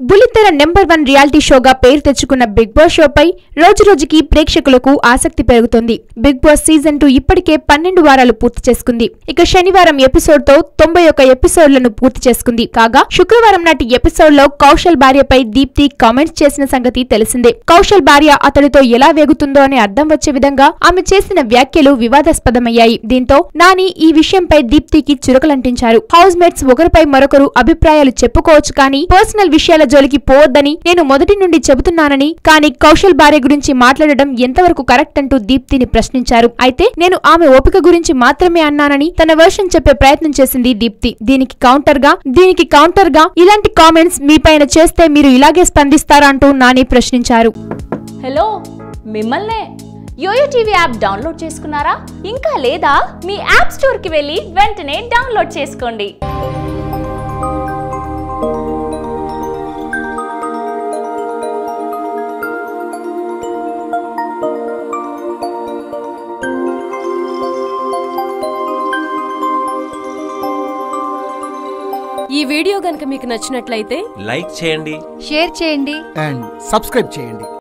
బుల్లితెర number 1 reality షోగా పేరు తెచ్చుకున్న బిగ్ బాస్ షోపై రోజురోజుకి ప్రేక్షకులకు ఆసక్తి పెరుగుతోంది. బిగ్ బాస్ సీజన్ 2 ఇప్పటికే 12 వారాలు పూర్తి చేసుకుంది. ఇక శనివారం ఎపిసోడ్ తో 91 ఎపిసోడ్లను పూర్తి చేసుకుంది. కాగా శుక్రవారం నాటి ఎపిసోడ్ లో కౌశల్ భార్యపై దీప్తి కామెంట్స్ చేసిన సంగతి తెలిసిందే. కౌశల్ భార్య అతడితో ఎలా వేగుతుందో అని అర్థం వచ్చే విధంగా ఆమె చేసిన వ్యాఖ్యలు వివాదాస్పదమయ్యాయి. దీంతో నాని ఈ విషయంపై దీప్తికి చురకలంటించారు. హౌస్ మేట్స్ ఒకరిపై మరొకరు అభిప్రాయాలు చెప్పుకోవచ్చు, కానీ పర్సనల్ విషయాల జోలికి పోవద్దని నేను మొదటి నుండి చెబుతున్నానని, కానీ కౌశల్ భార్య గురించి మాట్లాడడం ఎంతవరకు కరెక్ట్ అంటూ దీప్తిని ప్రశ్నించారు. అయితే నేను ఆమె ఓపిక గురించి మాత్రమే అన్నానని తన వర్షన్ చెప్పే ప్రయత్నం చేసింది దీప్తి. దీనికి కౌంటర్ గా ఇలాంటి కామెంట్స్ మీపైన చేస్తే మీరు ఇలాగే స్పందిస్తారా అంటూ నాని ప్రశ్నించారు. హలో, మిమ్మల్నే యోయో టీవీ యాప్ డౌన్లోడ్ చేసుకున్నారా? ఇంకా లేదా? మీ యాప్ స్టోర్ కి వెళ్ళి వెంటనే డౌన్లోడ్ చేసుకోండి. ఈ వీడియో గనుక మీకు నచ్చినట్లయితే లైక్ చేయండి, షేర్ చేయండి అండ్ సబ్స్క్రైబ్ చేయండి.